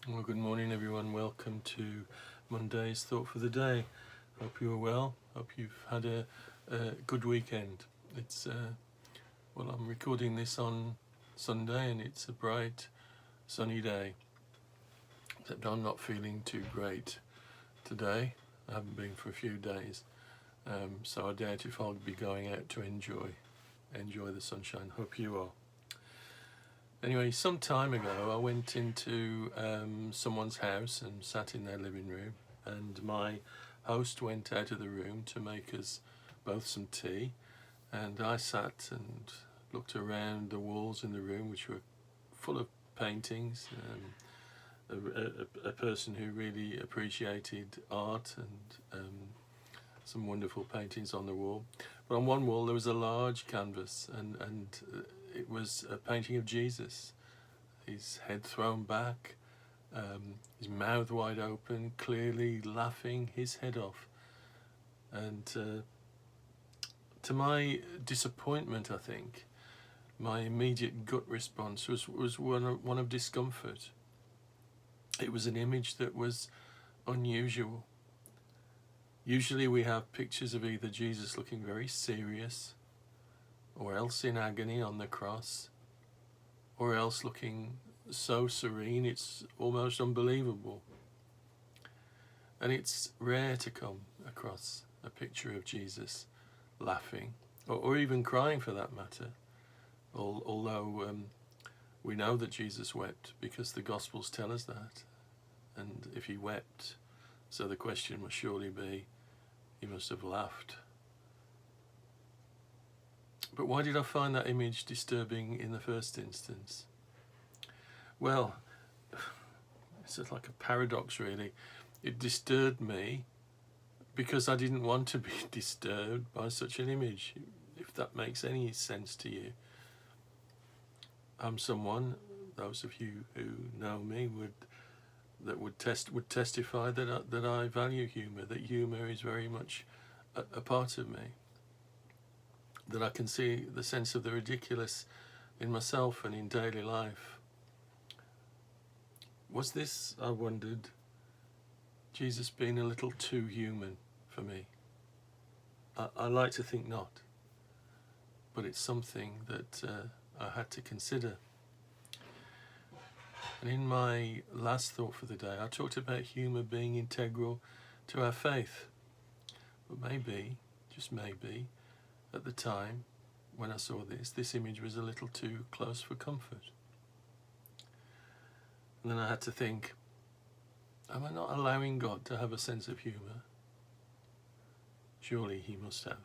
Well, good morning, everyone. Welcome to Monday's Thought for the Day. Hope you are well. Hope you've had a good weekend. I'm recording this on Sunday and it's a bright, sunny day. Except I'm not feeling too great today. I haven't been for a few days. So I doubt if I'll be going out to enjoy the sunshine. Hope you are. Anyway, some time ago, I went into someone's house and sat in their living room, and my host went out of the room to make us both some tea, and I sat and looked around the walls in the room, which were full of paintings. A person who really appreciated art and some wonderful paintings on the wall. But on one wall there was a large canvas, and it was a painting of Jesus, his head thrown back, his mouth wide open, clearly laughing his head off. And to my disappointment, I think, my immediate gut response was one of discomfort. It was an image that was unusual. Usually we have pictures of either Jesus looking very serious, or else in agony on the cross, or else looking so serene it's almost unbelievable. And it's rare to come across a picture of Jesus laughing, or even crying for that matter, although we know that Jesus wept because the Gospels tell us that. And if he wept, so the question must surely be, he must have laughed. But why did I find that image disturbing in the first instance? Well, it's just like a paradox, really. It disturbed me because I didn't want to be disturbed by such an image, if that makes any sense to you. I'm someone, those of you who know me would testify that I value humour, that humour is very much a part of me, that I can see the sense of the ridiculous in myself and in daily life. Was this, I wondered, Jesus being a little too human for me? I like to think not, but it's something that I had to consider. And in my last thought for the day, I talked about humour being integral to our faith. But maybe, just maybe, at the time when I saw this image was a little too close for comfort. And then I had to think, am I not allowing God to have a sense of humour? Surely he must have.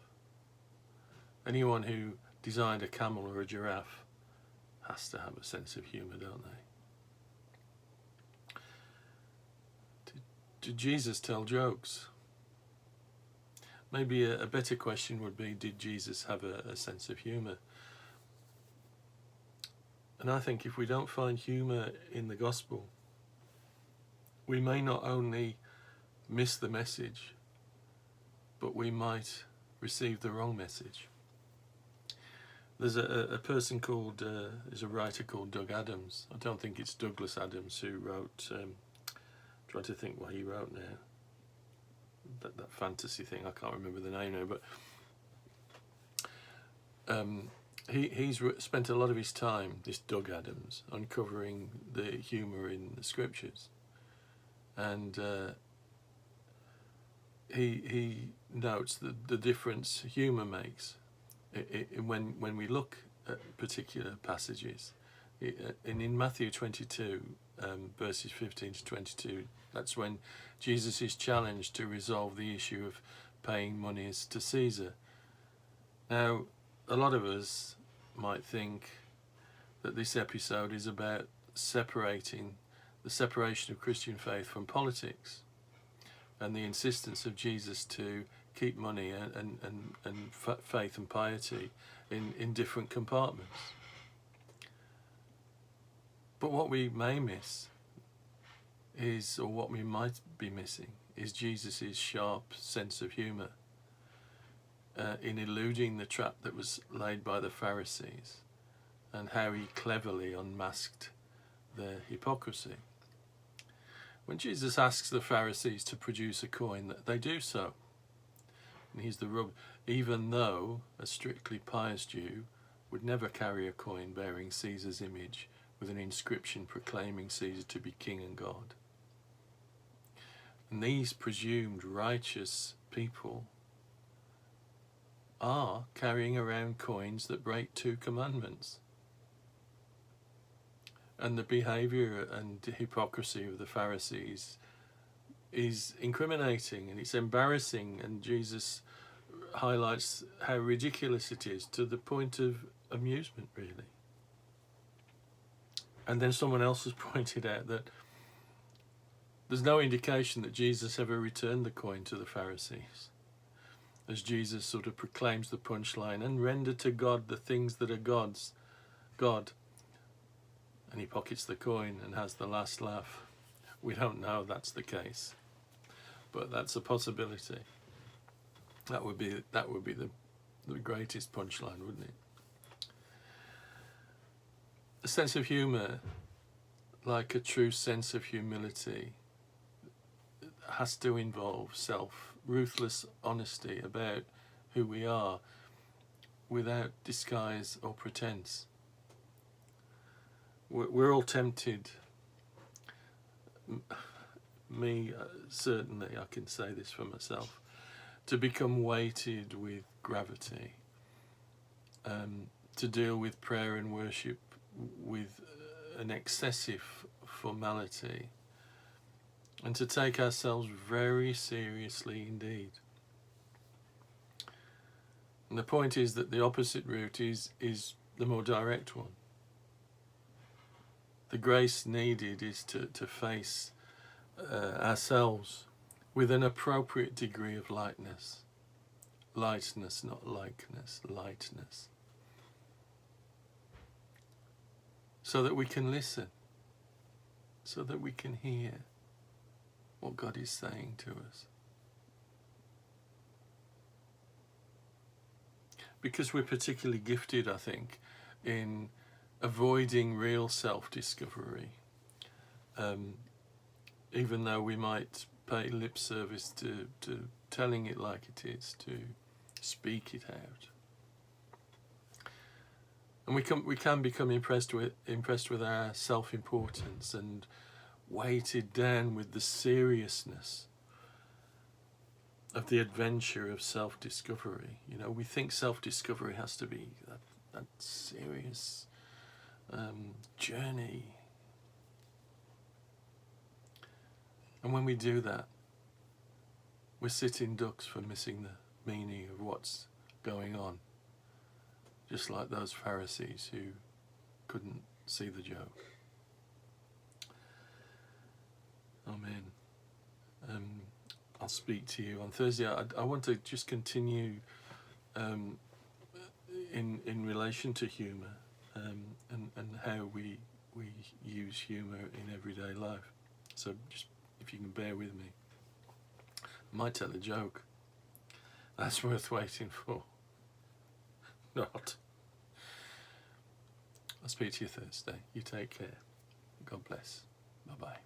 Anyone who designed a camel or a giraffe has to have a sense of humour, don't they? Did Jesus tell jokes? Maybe a better question would be, did Jesus have a sense of humour? And I think if we don't find humour in the gospel, we may not only miss the message, but we might receive the wrong message. There's a person called, there's a writer called Doug Adams. I don't think it's Douglas Adams who wrote, trying to think what he wrote now. That fantasy thing, I can't remember the name now, but he's spent a lot of his time, this Doug Adams, uncovering the humour in the scriptures. And he notes the difference humour makes when we look at particular passages. And in Matthew 22, verses 15 to 22, that's when Jesus is challenged to resolve the issue of paying monies to Caesar. Now, a lot of us might think that this episode is about the separation of Christian faith from politics, and the insistence of Jesus to keep money and faith and piety in different compartments. But what we may miss is, or what we might be missing, is Jesus' sharp sense of humour in eluding the trap that was laid by the Pharisees, and how he cleverly unmasked their hypocrisy. When Jesus asks the Pharisees to produce a coin, they do so. And here's the rub. Even though a strictly pious Jew would never carry a coin bearing Caesar's image with an inscription proclaiming Caesar to be king and God. And these presumed righteous people are carrying around coins that break 2 commandments. And the behaviour and hypocrisy of the Pharisees is incriminating and it's embarrassing, and Jesus highlights how ridiculous it is to the point of amusement, really. And then someone else has pointed out that there's no indication that Jesus ever returned the coin to the Pharisees, as Jesus sort of proclaims the punchline, and render to God the things that are God's, God. And he pockets the coin and has the last laugh. We don't know that's the case, but that's a possibility. That would be the greatest punchline, wouldn't it? A sense of humour, like a true sense of humility, has to involve ruthless honesty about who we are, without disguise or pretense. We're all tempted, me certainly, I can say this for myself, to become weighted with gravity, to deal with prayer and worship with an excessive formality, and to take ourselves very seriously indeed. And the point is that the opposite route is the more direct one. The grace needed is to face ourselves with an appropriate degree of lightness. Lightness, not likeness, lightness. So that we can listen, so that we can hear what God is saying to us. Because we're particularly gifted, I think, in avoiding real self-discovery, even though we might pay lip service to telling it like it is, to speak it out. And we can become impressed with our self-importance and weighted down with the seriousness of the adventure of self-discovery. You know, we think self-discovery has to be that serious journey. And when we do that, we're sitting ducks for missing the meaning of what's going on. Just like those Pharisees who couldn't see the joke. Amen. I'll speak to you on Thursday. I want to just continue in relation to humour and how we use humour in everyday life. So just if you can bear with me. I might tell a joke. That's worth waiting for. Not. I'll speak to you Thursday. You take care. God bless. Bye-bye.